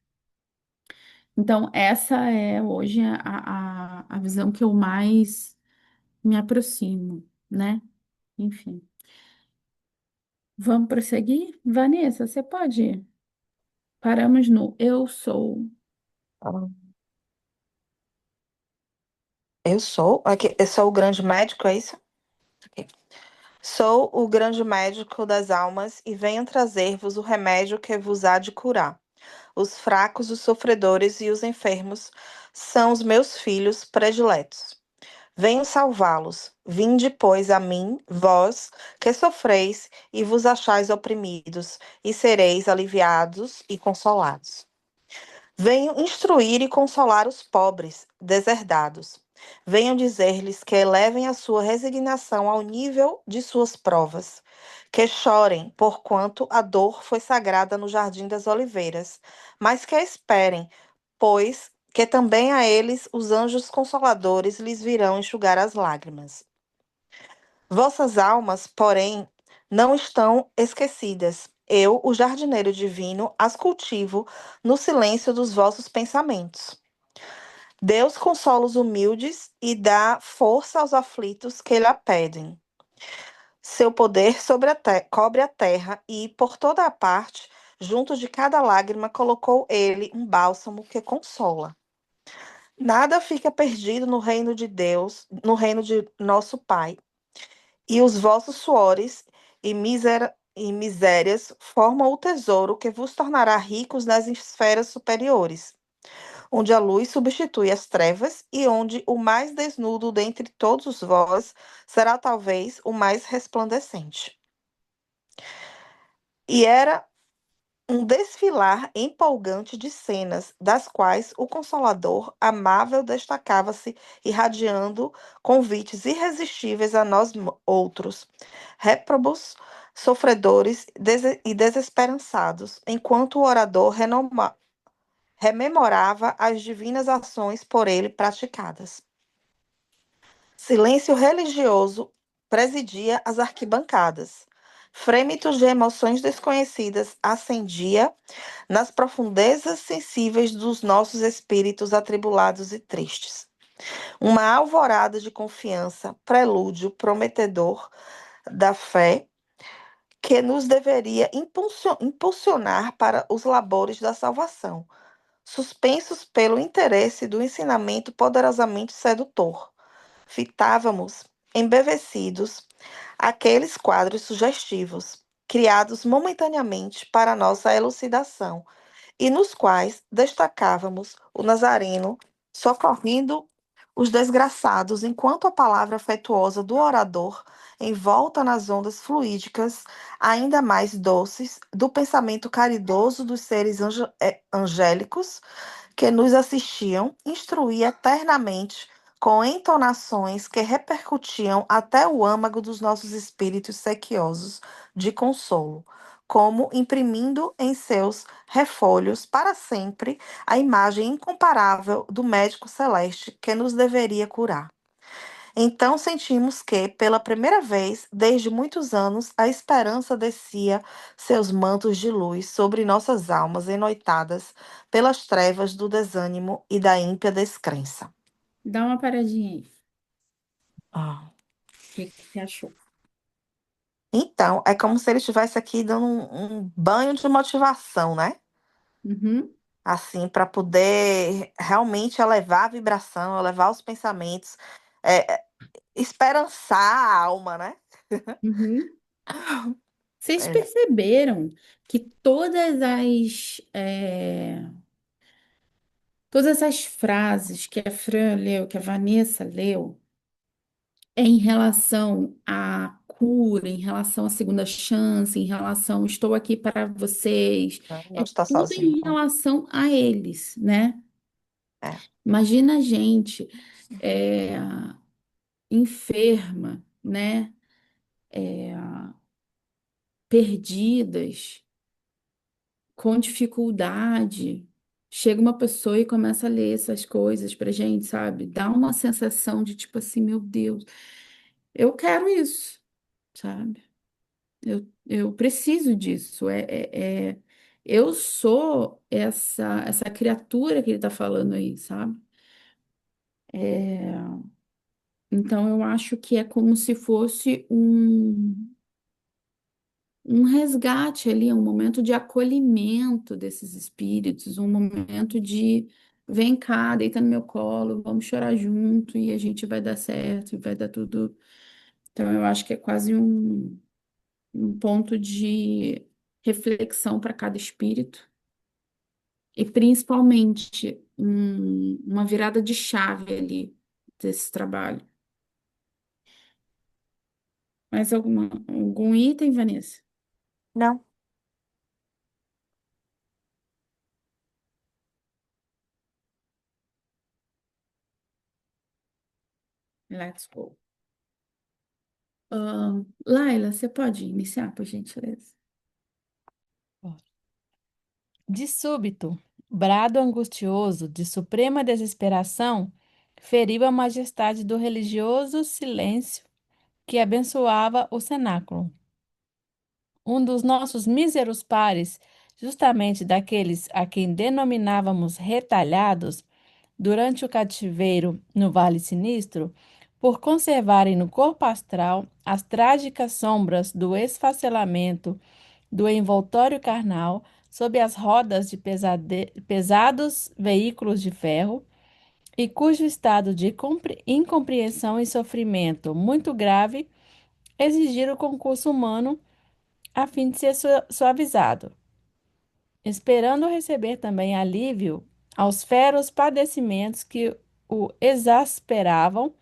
Então, essa é hoje a visão que eu mais me aproximo, né? Enfim. Vamos prosseguir? Vanessa, você pode ir? Paramos no eu sou. Ah, eu sou, aqui, eu sou o grande médico, é isso? Ok. Sou o grande médico das almas e venho trazer-vos o remédio que vos há de curar. Os fracos, os sofredores e os enfermos são os meus filhos prediletos. Venho salvá-los. Vinde, pois, a mim, vós, que sofreis e vos achais oprimidos, e sereis aliviados e consolados. Venho instruir e consolar os pobres, deserdados. Venho dizer-lhes que elevem a sua resignação ao nível de suas provas, que chorem, porquanto a dor foi sagrada no jardim das oliveiras, mas que esperem, pois que também a eles os anjos consoladores lhes virão enxugar as lágrimas. Vossas almas, porém, não estão esquecidas. Eu, o jardineiro divino, as cultivo no silêncio dos vossos pensamentos. Deus consola os humildes e dá força aos aflitos que lhe a pedem. Seu poder sobre cobre a terra e, por toda a parte, junto de cada lágrima, colocou ele um bálsamo que consola. Nada fica perdido no reino de Deus, no reino de nosso Pai. E os vossos suores e misérias formam o tesouro que vos tornará ricos nas esferas superiores, onde a luz substitui as trevas e onde o mais desnudo dentre todos vós será talvez o mais resplandecente. E era um desfilar empolgante de cenas, das quais o Consolador amável destacava-se, irradiando convites irresistíveis a nós outros, réprobos, sofredores e desesperançados, enquanto o orador rememorava as divinas ações por ele praticadas. Silêncio religioso presidia as arquibancadas. Frêmitos de emoções desconhecidas ascendia nas profundezas sensíveis dos nossos espíritos atribulados e tristes. Uma alvorada de confiança, prelúdio prometedor da fé que nos deveria impulsionar para os labores da salvação, suspensos pelo interesse do ensinamento poderosamente sedutor. Fitávamos, embevecidos, aqueles quadros sugestivos, criados momentaneamente para nossa elucidação, e nos quais destacávamos o Nazareno socorrendo os desgraçados, enquanto a palavra afetuosa do orador, envolta nas ondas fluídicas ainda mais doces do pensamento caridoso dos seres angélicos que nos assistiam, instruía eternamente com entonações que repercutiam até o âmago dos nossos espíritos sequiosos de consolo, como imprimindo em seus refolhos para sempre a imagem incomparável do médico celeste que nos deveria curar. Então sentimos que, pela primeira vez desde muitos anos, a esperança descia seus mantos de luz sobre nossas almas enoitadas pelas trevas do desânimo e da ímpia descrença. Dá uma paradinha aí. Ah. O que que você achou? Então, é como se ele estivesse aqui dando um banho de motivação, né? Uhum, Assim, para poder realmente elevar a vibração, elevar os pensamentos, é, esperançar a alma, né? uhum. Vocês É, perceberam que todas as frases que a Fran leu, que a Vanessa leu, é em relação à cura, em relação à segunda chance, em relação estou aqui para vocês, não é está tudo sozinho. em relação a eles, né? É, Imagina a gente é, enferma, né? Perdidas, com dificuldade. Chega uma pessoa e começa a ler essas coisas pra gente, sabe? Dá uma sensação de tipo assim, meu Deus, eu quero isso, sabe? Eu preciso disso. Eu sou essa criatura que ele está falando aí, sabe? É, então eu acho que é como se fosse um resgate ali, um momento de acolhimento desses espíritos, um momento de vem cá, deita no meu colo, vamos chorar junto e a gente vai dar certo, e vai dar tudo. Então eu acho que é quase um ponto de reflexão para cada espírito e principalmente uma virada de chave ali desse trabalho. Mais algum item, Vanessa? não, Let's go. Laila, você pode iniciar, por gentileza? De súbito, brado angustioso de suprema desesperação feriu a majestade do religioso silêncio que abençoava o cenáculo. Um dos nossos míseros pares, justamente daqueles a quem denominávamos retalhados, durante o cativeiro no Vale Sinistro, por conservarem no corpo astral as trágicas sombras do esfacelamento do envoltório carnal sob as rodas de pesados veículos de ferro, e cujo estado de incompreensão e sofrimento muito grave exigir o concurso humano a fim de ser suavizado, esperando receber também alívio aos feros padecimentos que o exasperavam.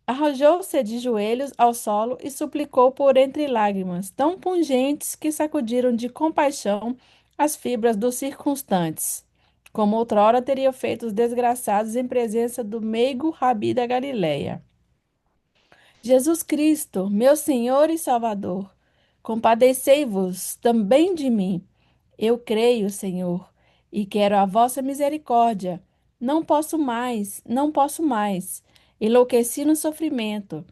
Arrojou-se de joelhos ao solo e suplicou por entre lágrimas tão pungentes que sacudiram de compaixão as fibras dos circunstantes, como outrora teriam feito os desgraçados em presença do meigo Rabi da Galileia. Jesus Cristo, meu Senhor e Salvador, compadecei-vos também de mim. Eu creio, Senhor, e quero a vossa misericórdia. Não posso mais, não posso mais. Enlouqueci no sofrimento.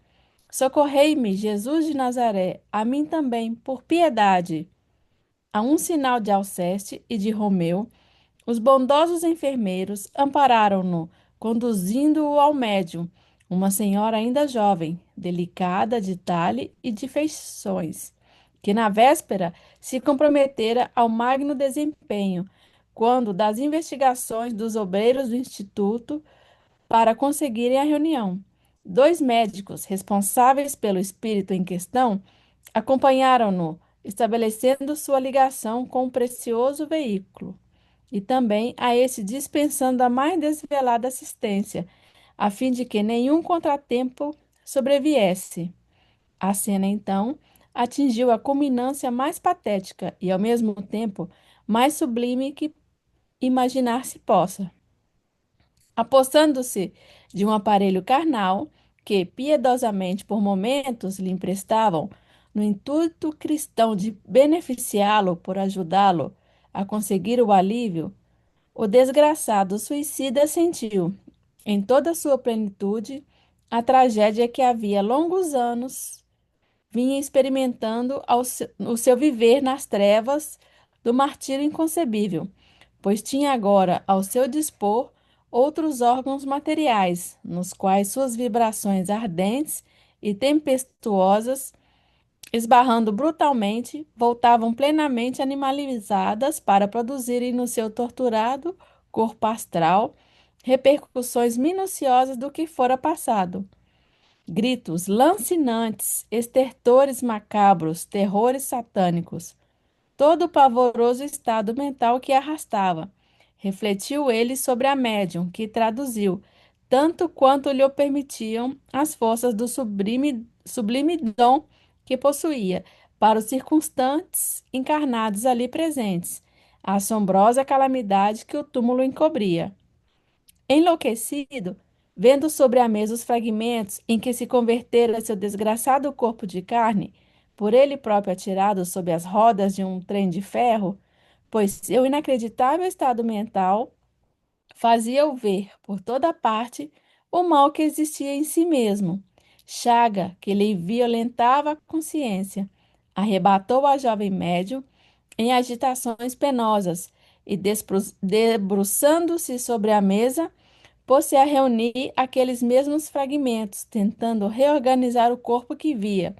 Socorrei-me, Jesus de Nazaré, a mim também, por piedade. A um sinal de Alceste e de Romeu, os bondosos enfermeiros ampararam-no, conduzindo-o ao médium, uma senhora ainda jovem, delicada de talhe e de feições, que na véspera se comprometera ao magno desempenho, quando das investigações dos obreiros do Instituto para conseguirem a reunião. Dois médicos responsáveis pelo espírito em questão acompanharam-no, estabelecendo sua ligação com o precioso veículo e também a esse dispensando a mais desvelada assistência, a fim de que nenhum contratempo sobreviesse. A cena, então, atingiu a culminância mais patética e, ao mesmo tempo, mais sublime que imaginar-se possa. Apossando-se de um aparelho carnal, que piedosamente por momentos lhe emprestavam, no intuito cristão de beneficiá-lo por ajudá-lo a conseguir o alívio, o desgraçado suicida sentiu, em toda a sua plenitude, a tragédia que havia longos anos vinha experimentando o seu viver nas trevas do martírio inconcebível, pois tinha agora ao seu dispor outros órgãos materiais, nos quais suas vibrações ardentes e tempestuosas, esbarrando brutalmente, voltavam plenamente animalizadas para produzirem no seu torturado corpo astral repercussões minuciosas do que fora passado. Gritos lancinantes, estertores macabros, terrores satânicos, todo o pavoroso estado mental que arrastava. Refletiu ele sobre a médium, que traduziu, tanto quanto lhe o permitiam as forças do sublime dom que possuía, para os circunstantes encarnados ali presentes, a assombrosa calamidade que o túmulo encobria. Enlouquecido, vendo sobre a mesa os fragmentos em que se convertera seu desgraçado corpo de carne, por ele próprio atirado sob as rodas de um trem de ferro, pois seu inacreditável estado mental fazia-o ver por toda parte o mal que existia em si mesmo, chaga que lhe violentava a consciência, arrebatou a jovem médium em agitações penosas e, debruçando-se sobre a mesa, pôs-se a reunir aqueles mesmos fragmentos, tentando reorganizar o corpo que via,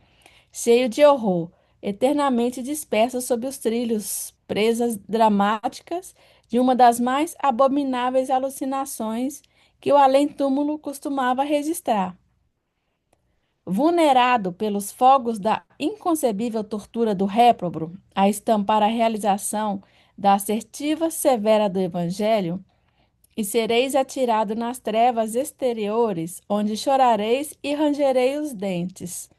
cheio de horror, eternamente disperso sob os trilhos, presas dramáticas de uma das mais abomináveis alucinações que o além-túmulo costumava registrar. Vulnerado pelos fogos da inconcebível tortura do réprobo, a estampar a realização da assertiva severa do Evangelho, e sereis atirado nas trevas exteriores, onde chorareis e rangereis os dentes.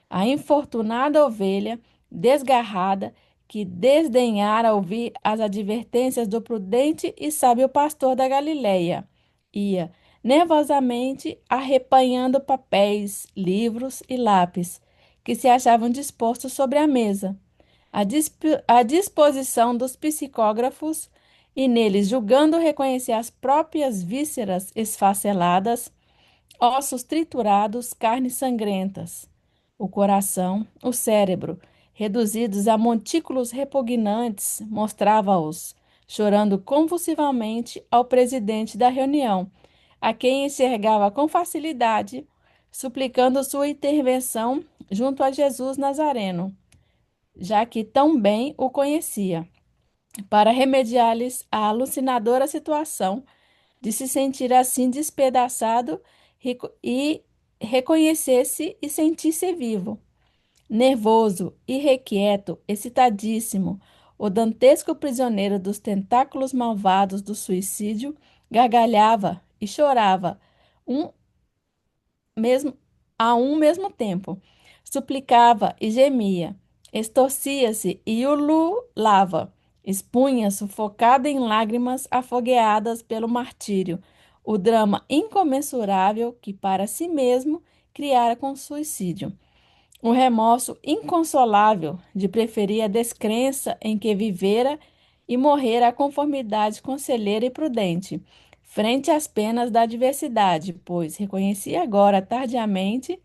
A infortunada ovelha, desgarrada, que desdenhara ouvir as advertências do prudente e sábio pastor da Galileia, ia nervosamente arrepanhando papéis, livros e lápis que se achavam dispostos sobre a mesa, à disposição dos psicógrafos, e neles, julgando reconhecer as próprias vísceras esfaceladas, ossos triturados, carnes sangrentas, o coração, o cérebro, reduzidos a montículos repugnantes, mostrava-os, chorando convulsivamente ao presidente da reunião, a quem enxergava com facilidade suplicando sua intervenção junto a Jesus Nazareno, já que tão bem o conhecia, para remediar-lhes a alucinadora situação de se sentir assim despedaçado e reconhecer-se e sentir-se vivo. Nervoso, irrequieto, excitadíssimo, o dantesco prisioneiro dos tentáculos malvados do suicídio gargalhava e chorava, um mesmo a um mesmo tempo. Suplicava e gemia, extorcia-se e ululava, expunha sufocado em lágrimas afogueadas pelo martírio, o drama incomensurável que para si mesmo criara com o suicídio. O remorso inconsolável de preferir a descrença em que vivera e morrer à conformidade conselheira e prudente, frente às penas da adversidade, pois reconhecia agora, tardiamente,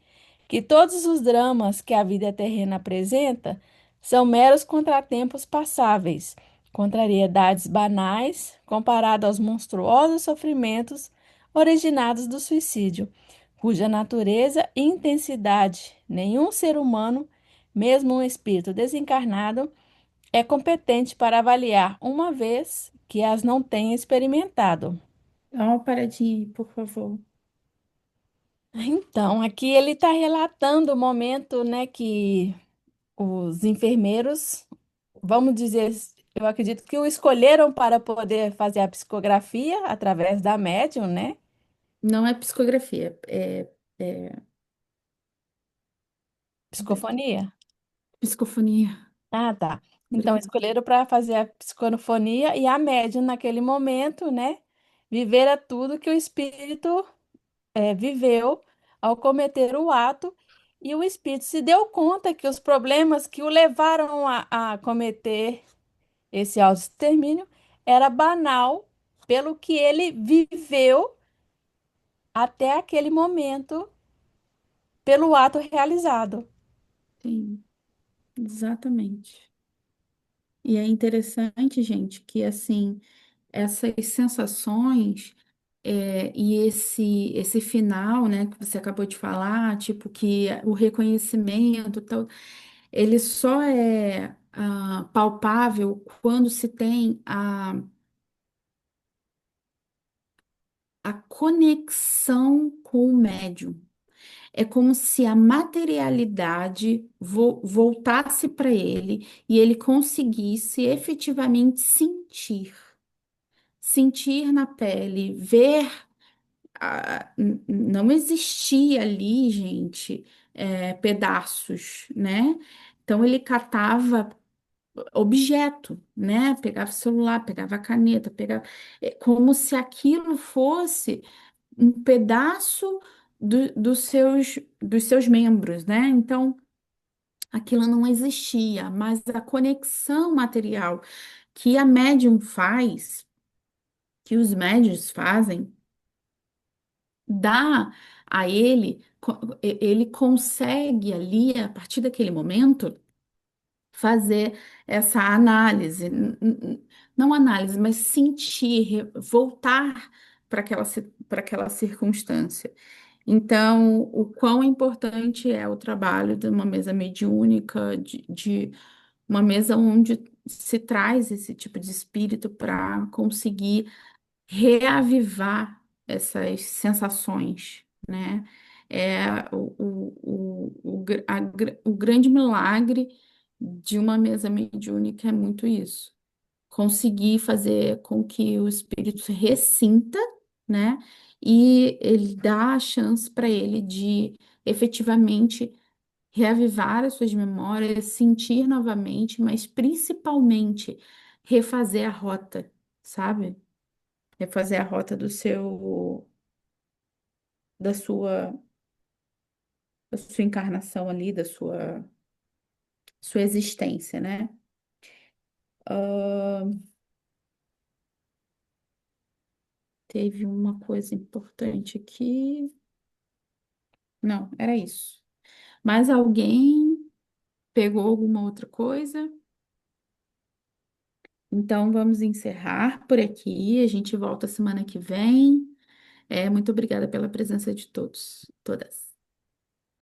que todos os dramas que a vida terrena apresenta são meros contratempos passáveis, contrariedades banais, comparado aos monstruosos sofrimentos originados do suicídio, cuja natureza e intensidade nenhum ser humano, mesmo um espírito desencarnado, é competente para avaliar uma vez que as não tenha experimentado. Dá uma paradinha aí, por favor. Então, aqui ele está relatando o momento, né, que os enfermeiros, vamos dizer, eu acredito que o escolheram para poder fazer a psicografia através da médium, né? Não é psicografia, é Psicofonia. psicofonia. Ah, tá. Então, Obrigada. escolheram para fazer a psicofonia e a médium naquele momento, né? Vivera tudo que o espírito viveu ao cometer o ato, e o espírito se deu conta que os problemas que o levaram a cometer esse autoextermínio era banal pelo que ele viveu até aquele momento, pelo ato realizado. Sim, exatamente. E é interessante, gente, que assim, essas sensações e esse final, né, que você acabou de falar, tipo que o reconhecimento, tal, ele só é palpável quando se tem a conexão com o médium. É como se a materialidade voltasse para ele e ele conseguisse efetivamente sentir na pele, ver. Não existia ali, gente, pedaços, né? Então ele catava objeto, né? Pegava o celular, pegava a caneta, pegava, como se aquilo fosse um pedaço dos seus membros, né? Então, aquilo não existia, mas a conexão material que a médium faz, que os médios fazem, dá a ele, ele consegue ali, a partir daquele momento, fazer essa análise, não análise, mas sentir, voltar para aquela circunstância. Então, o quão importante é o trabalho de uma mesa mediúnica, de uma mesa onde se traz esse tipo de espírito para conseguir reavivar essas sensações, né? É o grande milagre de uma mesa mediúnica é muito isso. Conseguir fazer com que o espírito se ressinta, né? E ele dá a chance para ele de efetivamente reavivar as suas memórias, sentir novamente, mas principalmente refazer a rota, sabe? Refazer a rota da sua, da sua encarnação ali, sua existência, né? Ah, teve uma coisa importante aqui. Não, era isso. Mas alguém pegou alguma outra coisa? Então vamos encerrar por aqui. A gente volta semana que vem. Muito obrigada pela presença de todos, todas.